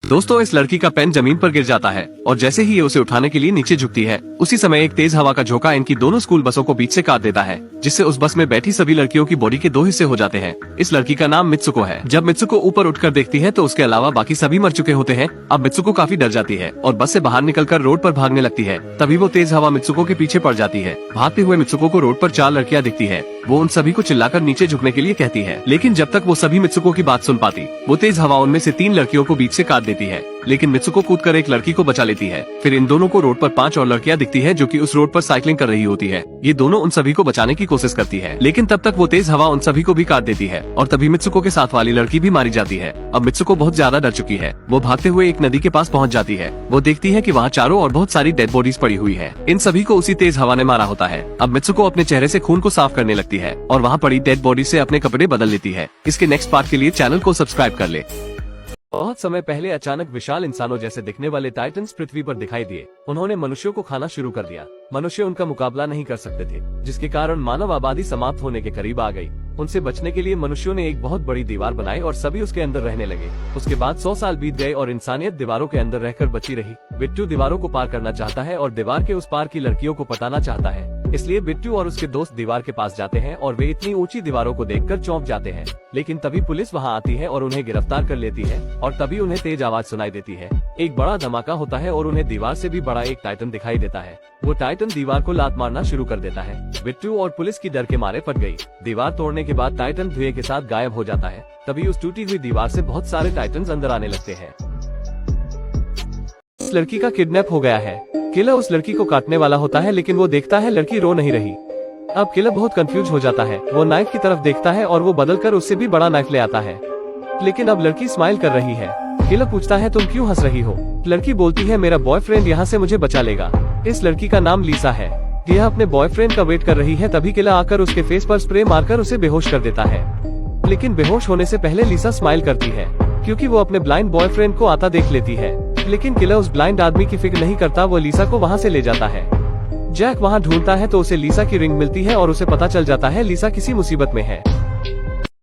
दोस्तों, इस लड़की का पेन जमीन पर गिर जाता है और जैसे ही ये उसे उठाने के लिए नीचे झुकती है, उसी समय एक तेज हवा का झोंका इनकी दोनों स्कूल बसों को बीच से काट देता है, जिससे उस बस में बैठी सभी लड़कियों की बॉडी के 2 हिस्से हो जाते हैं। इस लड़की का नाम मित्सुको है। जब मित्सुको ऊपर उठकर देखती है तो उसके अलावा बाकी सभी मर चुके होते हैं। अब मित्सुको काफी डर जाती है और बस से बाहर निकलकर रोड पर भागने लगती है। तभी वो तेज हवा मित्सुको के पीछे पड़ जाती है। भागते हुए मित्सुको को रोड पर 4 लड़कियां दिखती है। वो उन सभी को चिल्लाकर नीचे झुकने के लिए कहती है, लेकिन जब तक वो सभी मित्सुको की बात सुन पाती, वो तेज हवा उनमें से 3 लड़कियों को बीच से काट देती है। लेकिन मित्सुको कूदकर एक लड़की को बचा लेती है। फिर इन दोनों को रोड पर 5 और लड़कियां दिखती है जो कि उस रोड पर साइकिलिंग कर रही होती है। ये दोनों उन सभी को बचाने की कोशिश करती है, लेकिन तब तक वो तेज हवा उन सभी को भी काट देती है और तभी मित्सुको के साथ वाली लड़की भी मारी जाती है। अब मित्सुको बहुत ज्यादा डर चुकी है। वो भागते हुए एक नदी के पास पहुंच जाती है। वो देखती है कि वहाँ चारों और बहुत सारी डेड बॉडीज पड़ी हुई है। इन सभी को उसी तेज हवा ने मारा होता है। अब मित्सुको अपने चेहरे से खून को साफ करने लगती है और वहाँ पड़ी डेड बॉडी से अपने कपड़े बदल लेती है। इसके नेक्स्ट पार्ट के लिए चैनल को सब्सक्राइब कर ले। बहुत समय पहले अचानक विशाल इंसानों जैसे दिखने वाले टाइटन्स पृथ्वी पर दिखाई दिए। उन्होंने मनुष्यों को खाना शुरू कर दिया। मनुष्य उनका मुकाबला नहीं कर सकते थे, जिसके कारण मानव आबादी समाप्त होने के करीब आ गई। उनसे बचने के लिए मनुष्यों ने एक बहुत बड़ी दीवार बनाई और सभी उसके अंदर रहने लगे। उसके बाद 100 साल बीत गए और इंसानियत दीवारों के अंदर रहकर बची रही। बिट्टू दीवारों को पार करना चाहता है और दीवार के उस पार की लड़कियों को पटाना चाहता है। इसलिए बिट्टू और उसके दोस्त दीवार के पास जाते हैं और वे इतनी ऊंची दीवारों को देखकर चौंक जाते हैं। लेकिन तभी पुलिस वहां आती है और उन्हें गिरफ्तार कर लेती है और तभी उन्हें तेज आवाज सुनाई देती है। एक बड़ा धमाका होता है और उन्हें दीवार से भी बड़ा एक टाइटन दिखाई देता है। वो टाइटन दीवार को लात मारना शुरू कर देता है। बिट्टू और पुलिस की डर के मारे फट गई। दीवार तोड़ने के बाद टाइटन धुएं के साथ गायब हो जाता है। तभी उस टूटी हुई दीवार से बहुत सारे टाइटन्स अंदर आने लगते हैं। इस लड़की का किडनैप हो गया है। किलर उस लड़की को काटने वाला होता है, लेकिन वो देखता है लड़की रो नहीं रही। अब किलर बहुत कंफ्यूज हो जाता है। वो नाइफ की तरफ देखता है और वो बदलकर उससे भी बड़ा नाइफ ले आता है, लेकिन अब लड़की स्माइल कर रही है। किलर पूछता है, तुम क्यों हंस रही हो? लड़की बोलती है, मेरा बॉयफ्रेंड यहाँ से मुझे बचा लेगा। इस लड़की का नाम लीसा है। यह अपने बॉयफ्रेंड का वेट कर रही है। तभी किलर आकर उसके फेस पर स्प्रे मारकर उसे बेहोश कर देता है। लेकिन बेहोश होने से पहले लीसा स्माइल करती है, क्योंकि वो अपने ब्लाइंड बॉयफ्रेंड को आता देख लेती है। लेकिन किलर उस ब्लाइंड आदमी की फिक्र नहीं करता। वो लीसा को वहाँ से ले जाता है। जैक वहाँ ढूंढता है तो उसे लीसा की रिंग मिलती है और उसे पता चल जाता है लीसा किसी मुसीबत में है।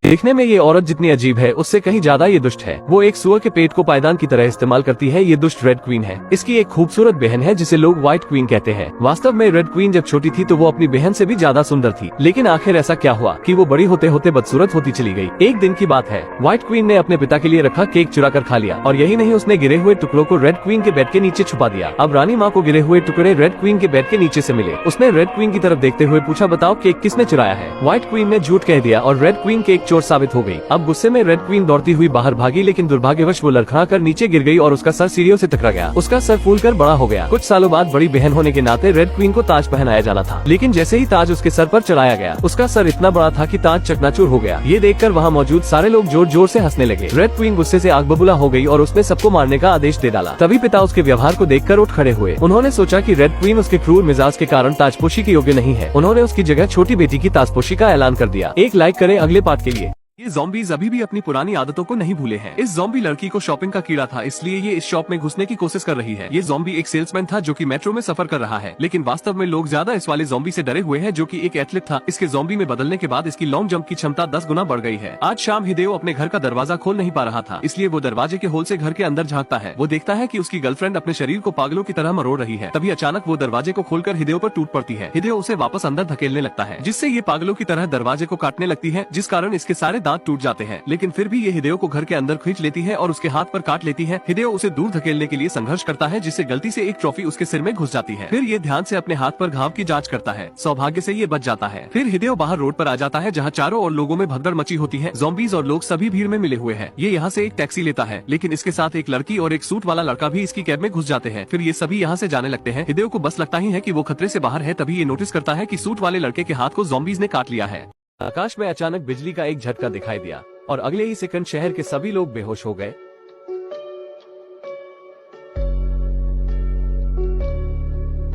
देखने में ये औरत जितनी अजीब है, उससे कहीं ज्यादा ये दुष्ट है। वो एक सुअर के पेट को पायदान की तरह इस्तेमाल करती है। ये दुष्ट रेड क्वीन है। इसकी एक खूबसूरत बहन है जिसे लोग व्हाइट क्वीन कहते हैं। वास्तव में रेड क्वीन जब छोटी थी तो वो अपनी बहन से भी ज्यादा सुंदर थी, लेकिन आखिर ऐसा क्या हुआ कि वो बड़ी होते होते बदसूरत होती चली गई। एक दिन की बात है, व्हाइट क्वीन ने अपने पिता के लिए रखा केक चुरा कर खा लिया और यही नहीं, उसने गिरे हुए टुकड़ों को रेड क्वीन के बेड के नीचे छुपा दिया। अब रानी माँ को गिरे हुए टुकड़े रेड क्वीन के बेड के नीचे से मिले। उसने रेड क्वीन की तरफ देखते हुए पूछा, बताओ केक किसने चुराया है? व्हाइट क्वीन ने झूठ कह दिया और रेड क्वीन केक चोर साबित हो गई। अब गुस्से में रेड क्वीन दौड़ती हुई बाहर भागी, लेकिन दुर्भाग्यवश वो लड़खड़ाकर नीचे गिर गई और उसका सर सीढ़ियों से टकरा गया। उसका सर फूलकर बड़ा हो गया। कुछ सालों बाद बड़ी बहन होने के नाते रेड क्वीन को ताज पहनाया जाना था, लेकिन जैसे ही ताज उसके सर पर चढ़ाया गया, उसका सर इतना बड़ा था कि ताज चकनाचूर हो गया। ये देखकर वहाँ मौजूद सारे लोग जोर जोर से हंसने लगे। रेड क्वीन गुस्से से आग बबूला हो गई और उसने सबको मारने का आदेश दे डाला। तभी पिता उसके व्यवहार को देखकर उठ खड़े हुए। उन्होंने सोचा कि रेड क्वीन उसके क्रूर मिजाज के कारण ताजपोशी के योग्य नहीं है। उन्होंने उसकी जगह छोटी बेटी की ताजपोशी का ऐलान कर दिया। एक लाइक करें अगले पार्ट के लिए। ये ज़ॉम्बीज़ अभी भी अपनी पुरानी आदतों को नहीं भूले हैं। इस ज़ॉम्बी लड़की को शॉपिंग का कीड़ा था, इसलिए ये इस शॉप में घुसने की कोशिश कर रही है। ये ज़ॉम्बी एक सेल्समैन था जो कि मेट्रो में सफर कर रहा है, लेकिन वास्तव में लोग ज्यादा इस वाले ज़ॉम्बी से डरे हुए हैं जो कि एक एथलीट था। इसके ज़ॉम्बी में बदलने के बाद इसकी लॉन्ग जंप की क्षमता 10 गुना बढ़ गई है। आज शाम हिदेओ अपने घर का दरवाजा खोल नहीं पा रहा था, इसलिए वो दरवाजे के होल से घर के अंदर झांकता है। वो देखता है कि उसकी गर्लफ्रेंड अपने शरीर को पागलों की तरह मरोड़ रही है। तभी अचानक वो दरवाजे को खोलकर हिदेओ पर टूट पड़ती है। हिदेओ उसे वापस अंदर धकेलने लगता है, जिससे ये पागलों की तरह दरवाजे को काटने लगती है, जिस कारण इसके सारे दांत टूट जाते हैं। लेकिन फिर भी ये हिदेओ को घर के अंदर खींच लेती है और उसके हाथ पर काट लेती है। हिदेओ उसे दूर धकेलने के लिए संघर्ष करता है, जिससे गलती से एक ट्रॉफी उसके सिर में घुस जाती है। फिर ये ध्यान से अपने हाथ पर घाव की जांच करता है। सौभाग्य से ये बच जाता है। फिर हिदेओ बाहर रोड पर आ जाता है, जहाँ चारों और लोगों में भगदड़ मची होती है। ज़ॉम्बीज़ और लोग सभी भीड़ में मिले हुए हैं। ये यहाँ से एक टैक्सी लेता है, लेकिन इसके साथ एक लड़की और एक सूट वाला लड़का भी इसकी कैब में घुस जाते हैं। फिर ये सभी यहाँ से जाने लगते हैं। हिदेओ को बस लगता ही है कि वो खतरे से बाहर है। तभी ये नोटिस करता है कि सूट वाले लड़के के हाथ को ज़ॉम्बीज़ ने काट लिया है। आकाश में अचानक बिजली का एक झटका दिखाई दिया और अगले ही सेकंड शहर के सभी लोग बेहोश हो गए।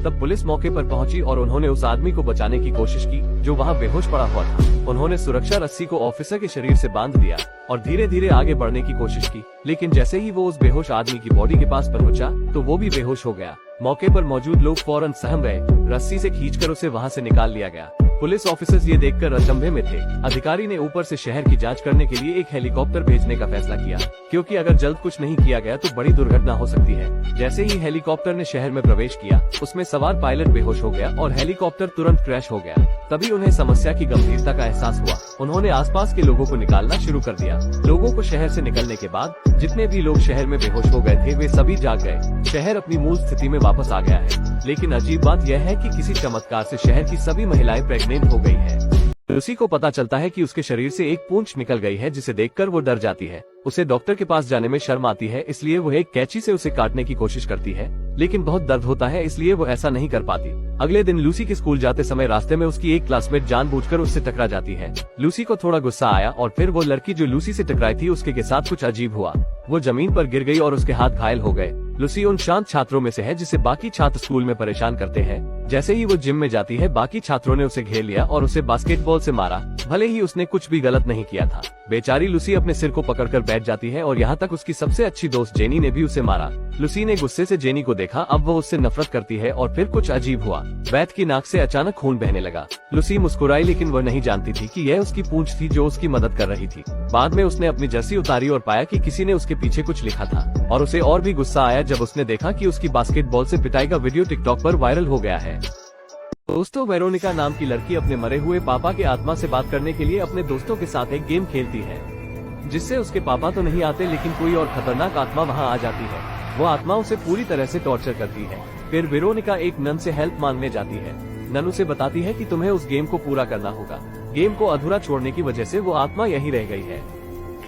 तब पुलिस मौके पर पहुंची और उन्होंने उस आदमी को बचाने की कोशिश की जो वहां बेहोश पड़ा हुआ था। उन्होंने सुरक्षा रस्सी को ऑफिसर के शरीर से बांध दिया और धीरे धीरे आगे बढ़ने की कोशिश की, लेकिन जैसे ही वो उस बेहोश आदमी की बॉडी के पास पहुंचा तो वो भी बेहोश हो गया। मौके पर मौजूद लोग फौरन सहम गए। रस्सी से खींचकर उसे वहां से निकाल लिया गया। पुलिस ऑफिसर्स ये देखकर अचंभे में थे। अधिकारी ने ऊपर से शहर की जांच करने के लिए एक हेलीकॉप्टर भेजने का फैसला किया, क्योंकि अगर जल्द कुछ नहीं किया गया तो बड़ी दुर्घटना हो सकती है। जैसे ही हेलीकॉप्टर ने शहर में प्रवेश किया, उसमें सवार पायलट बेहोश हो गया और हेलीकॉप्टर तुरंत क्रैश हो गया। तभी उन्हें समस्या की गंभीरता का एहसास हुआ। उन्होंने आसपास के लोगों को निकालना शुरू कर दिया। लोगों को शहर से निकलने के बाद जितने भी लोग शहर में बेहोश हो गए थे, वे सभी जाग गए। शहर अपनी मूल स्थिति में वापस आ गया है। लेकिन अजीब बात यह है कि किसी चमत्कार से शहर की सभी महिलाएं प्रेग्नेंट हो गई है। लूसी को पता चलता है कि उसके शरीर से एक पूंछ निकल गई है, जिसे देखकर वो डर जाती है। उसे डॉक्टर के पास जाने में शर्म आती है, इसलिए वो एक कैंची से उसे काटने की कोशिश करती है, लेकिन बहुत दर्द होता है, इसलिए वो ऐसा नहीं कर पाती। अगले दिन लूसी के स्कूल जाते समय रास्ते में उसकी एक क्लासमेट जानबूझकर उससे टकरा जाती है। लूसी को थोड़ा गुस्सा आया और फिर वो लड़की जो लूसी से टकराई थी उसके के साथ कुछ अजीब हुआ। वो जमीन पर गिर गई और उसके हाथ घायल हो गए। लूसी उन शांत छात्रों में से है जिसे बाकी छात्र स्कूल में परेशान करते हैं। जैसे ही वो जिम में जाती है, बाकी छात्रों ने उसे घेर लिया और उसे बास्केटबॉल से मारा, भले ही उसने कुछ भी गलत नहीं किया था। बेचारी लूसी अपने सिर को पकड़कर बैठ जाती है और यहाँ तक उसकी सबसे अच्छी दोस्त जेनी ने भी उसे मारा। लूसी ने गुस्से से जेनी को देखा, अब वो उससे नफरत करती है और फिर कुछ अजीब हुआ। बैथ की नाक से अचानक खून बहने लगा। लूसी मुस्कुराई, लेकिन वह नहीं जानती थी कि यह उसकी पूंछ थी जो उसकी मदद कर रही थी। बाद में उसने अपनी जर्सी उतारी और पाया कि किसी ने उसके पीछे कुछ लिखा था, और उसे और भी गुस्सा आया जब उसने देखा कि उसकी बास्केटबॉल से पिटाई का वीडियो टिकटॉक पर वायरल हो गया है। दोस्तों, वेरोनिका नाम की लड़की अपने मरे हुए पापा के आत्मा से बात करने के लिए अपने दोस्तों के साथ एक गेम खेलती है, जिससे उसके पापा तो नहीं आते, लेकिन कोई और खतरनाक आत्मा वहां आ जाती है। वो आत्मा उसे पूरी तरह से टॉर्चर करती है। फिर वेरोनिका एक नन से हेल्प मांगने जाती है। नन उसे बताती है कि तुम्हें उस गेम को पूरा करना होगा। गेम को अधूरा छोड़ने की वजह से वो आत्मा यहीं रह गई है,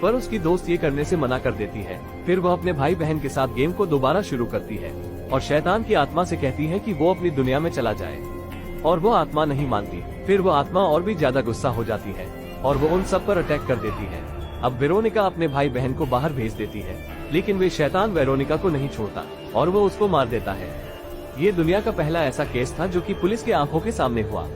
पर उसकी दोस्त ये करने से मना कर देती है। फिर वह अपने भाई बहन के साथ गेम को दोबारा शुरू करती है और शैतान की आत्मा से कहती है कि वो अपनी दुनिया में चला जाए, और वो आत्मा नहीं मानती। फिर वो आत्मा और भी ज्यादा गुस्सा हो जाती है और वो उन सब पर अटैक कर देती है। अब वेरोनिका अपने भाई बहन को बाहर भेज देती है, लेकिन वे शैतान वेरोनिका को नहीं छोड़ता और वो उसको मार देता है। ये दुनिया का पहला ऐसा केस था जो कि पुलिस के आंखों के सामने हुआ।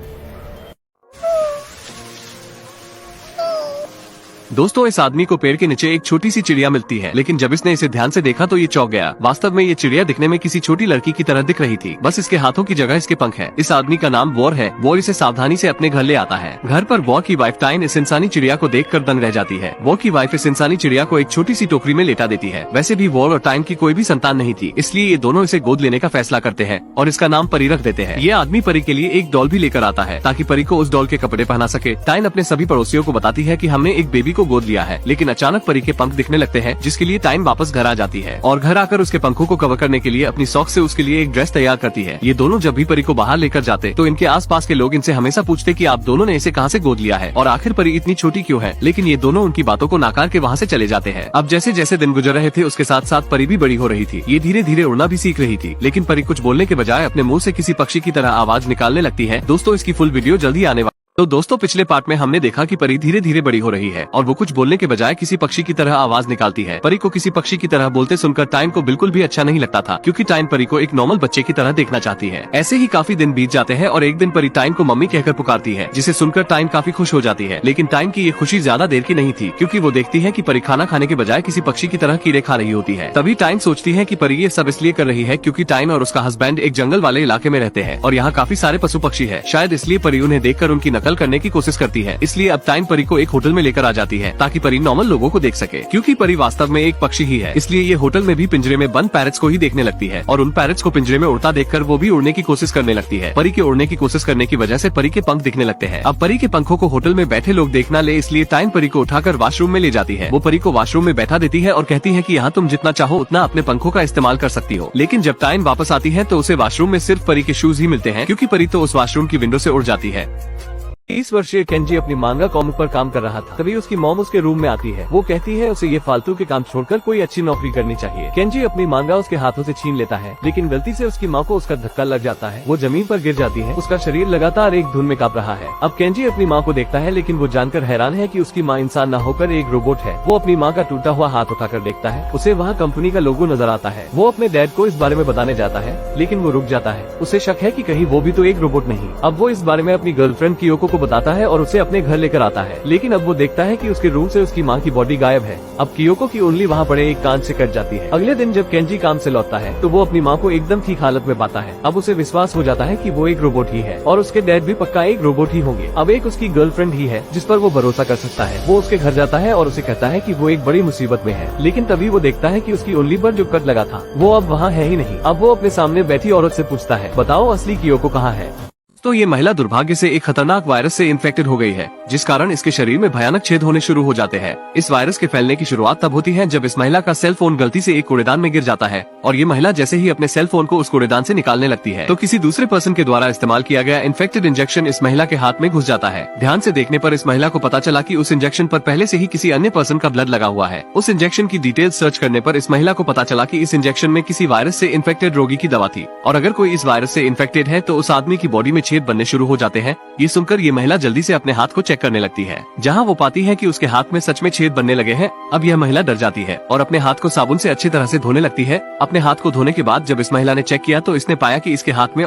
दोस्तों, इस आदमी को पेड़ के नीचे एक छोटी सी चिड़िया मिलती है, लेकिन जब इसने इसे ध्यान से देखा तो ये चौंक गया। वास्तव में ये चिड़िया दिखने में किसी छोटी लड़की की तरह दिख रही थी, बस इसके हाथों की जगह इसके पंख है। इस आदमी का नाम वॉर है। वॉर इसे सावधानी से अपने घर ले आता है। घर पर वॉर की वाइफ टाइन इस इंसानी चिड़िया को देखकर दंग रह जाती है। वॉर की वाइफ इस इंसानी चिड़िया को एक छोटी सी टोकरी में लेटा देती है। वैसे भी वॉर और टाइन की कोई भी संतान नहीं थी, इसलिए ये दोनों इसे गोद लेने का फैसला करते हैं और इसका नाम परी रख देते हैं। ये आदमी परी के लिए एक डॉल भी लेकर आता है ताकि परी को उस डॉल के कपड़े पहना सके। टाइन अपने सभी पड़ोसियों को बताती है कि हमने एक बेबी को गोद लिया है, लेकिन अचानक परी के पंख दिखने लगते हैं, जिसके लिए टाइन वापस घर आ जाती है और घर आकर उसके पंखों को कवर करने के लिए अपनी सॉक्स से उसके लिए एक ड्रेस तैयार करती है। ये दोनों जब भी परी को बाहर लेकर जाते तो इनके आसपास के लोग इनसे हमेशा पूछते कि आप दोनों ने इसे कहां से गोद लिया है और आखिर परी इतनी छोटी क्यों है, लेकिन ये दोनों उनकी बातों को नाकार के वहां से चले जाते हैं। अब जैसे जैसे दिन गुजर रहे थे, उसके साथ साथ परी भी बड़ी हो रही थी। ये धीरे धीरे उड़ना भी सीख रही थी, लेकिन परी कुछ बोलने के बजाय अपने मुंह से किसी पक्षी की तरह आवाज निकालने लगती है। दोस्तों, इसकी फुल वीडियो जल्दी आने वाली। तो दोस्तों, पिछले पार्ट में हमने देखा कि परी धीरे धीरे बड़ी हो रही है और वो कुछ बोलने के बजाय किसी पक्षी की तरह आवाज निकालती है। परी को किसी पक्षी की तरह बोलते सुनकर टाइन को बिल्कुल भी अच्छा नहीं लगता था, क्योंकि टाइन परी को एक नॉर्मल बच्चे की तरह देखना चाहती है। ऐसे ही काफी दिन बीत जाते हैं और एक दिन परी टाइन को मम्मी कहकर पुकारती है, जिसे सुनकर टाइन काफी खुश हो जाती है। लेकिन टाइन की ये खुशी ज्यादा देर की नहीं थी, क्योंकि वो देखती है कि परी खाना खाने के बजाय किसी पक्षी की तरह कीड़े खा रही होती है। तभी टाइन सोचती है कि परी ये सब इसलिए कर रही है क्योंकि टाइन और उसका हस्बैंड एक जंगल वाले इलाके में रहते हैं और यहाँ काफी सारे पशु पक्षी है। शायद इसलिए परी उन्हें देखकर उनकी नकल करने की कोशिश करती है। इसलिए अब टाइन परी को एक होटल में लेकर आ जाती है ताकि परी नॉर्मल लोगों को देख सके। क्योंकि परी वास्तव में एक पक्षी ही है, इसलिए ये होटल में भी पिंजरे में बंद पैरट्स को ही देखने लगती है और उन पैरट्स को पिंजरे में उड़ता देखकर वो भी उड़ने की कोशिश करने लगती है। परी के उड़ने की कोशिश करने की वजह से परी के पंख दिखने लगते हैं। अब परी के पंखों को होटल में बैठे लोग देख ना ले, इसलिए टाइन परी को उठाकर वॉशरूम में ले जाती है। वो परी को वॉशरूम में बैठा देती है और कहती है कि यहाँ तुम जितना चाहो उतना अपने पंखों का इस्तेमाल कर सकती हो। लेकिन जब टाइन वापस आती है तो उसे वॉशरूम में सिर्फ परी के शूज ही मिलते हैं, क्योंकि परी तो उस वॉशरूम की विंडो से उड़ जाती है। 30 वर्षीय केंजी अपनी मांगा कॉमिक पर काम कर रहा था। तभी उसकी मॉम उसके रूम में आती है। वो कहती है उसे ये फालतू के काम छोड़कर कोई अच्छी नौकरी करनी चाहिए। केंजी अपनी मांगा उसके हाथों से छीन लेता है, लेकिन गलती से उसकी माँ को उसका धक्का लग जाता है। वो जमीन पर गिर जाती है। उसका शरीर लगातार एक धुन में कांप रहा है। अब केंजी अपनी माँ को देखता है, लेकिन वो जानकर हैरान है कि उसकी माँ इंसान न होकर एक रोबोट है। वो अपनी माँ का टूटा हुआ हाथ उठाकर देखता है। उसे वहाँ कंपनी का लोगो नजर आता है। वो अपने डैड को इस बारे में बताने जाता है, लेकिन वो रुक जाता है। उसे शक है कि कहीं वो भी तो एक रोबोट नहीं। अब वो इस बारे में अपनी गर्लफ्रेंड कियोको को को बताता है और उसे अपने घर लेकर आता है। लेकिन अब वो देखता है कि उसके रूम से उसकी माँ की बॉडी गायब है। अब कियोको की उंगली वहाँ पड़े एक कांच से कट जाती है। अगले दिन जब केंजी काम से लौटता है तो वो अपनी माँ को एकदम ठीक हालत में पाता है। अब उसे विश्वास हो जाता है कि वो एक रोबोट ही है और उसके डैड भी पक्का एक रोबोट ही होंगे। अब एक उसकी गर्लफ्रेंड ही है जिस पर वो भरोसा कर सकता है। वो उसके घर जाता है और उसे कहता है कि वो एक बड़ी मुसीबत में है। लेकिन तभी वो देखता है कि उसकी उंगली पर जो कट लगा था वो अब वहाँ है ही नहीं। अब वो अपने सामने बैठी औरत से पूछता है, बताओ असली कियोको कहाँ है। तो ये महिला दुर्भाग्य से एक खतरनाक वायरस से इन्फेक्टेड हो गई है, जिस कारण इसके शरीर में भयानक छेद होने शुरू हो जाते हैं। इस वायरस के फैलने की शुरुआत तब होती है जब इस महिला का सेल फोन गलती से एक कूड़ेदान में गिर जाता है और ये महिला जैसे ही अपने सेल फोन को उस कूड़ेदान से निकालने लगती है तो किसी दूसरे पर्सन के द्वारा इस्तेमाल किया गया इन्फेक्टेड इंजेक्शन इस महिला के हाथ में घुस जाता है। ध्यान से देखने पर इस महिला को पता चला कि उस इंजेक्शन पर पहले से ही किसी अन्य पर्सन का ब्लड लगा हुआ है। उस इंजेक्शन की डिटेल सर्च करने पर इस महिला को पता चला कि इस इंजेक्शन में किसी वायरस से इन्फेक्टेड रोगी की दवा थी और अगर कोई इस वायरस से इन्फेक्टेड है तो उस आदमी की बॉडी में छेद बनने शुरू हो जाते हैं। ये सुनकर ये महिला जल्दी से अपने हाथ को चेक करने लगती है, जहां वो पाती है कि उसके हाथ में सच में छेद बनने लगे हैं। अब यह महिला डर जाती है और अपने हाथ को साबुन से अच्छी तरह से धोने लगती है। अपने हाथ को धोने के बाद जब इस महिला ने चेक किया तो इसने पाया कि इसके हाथ में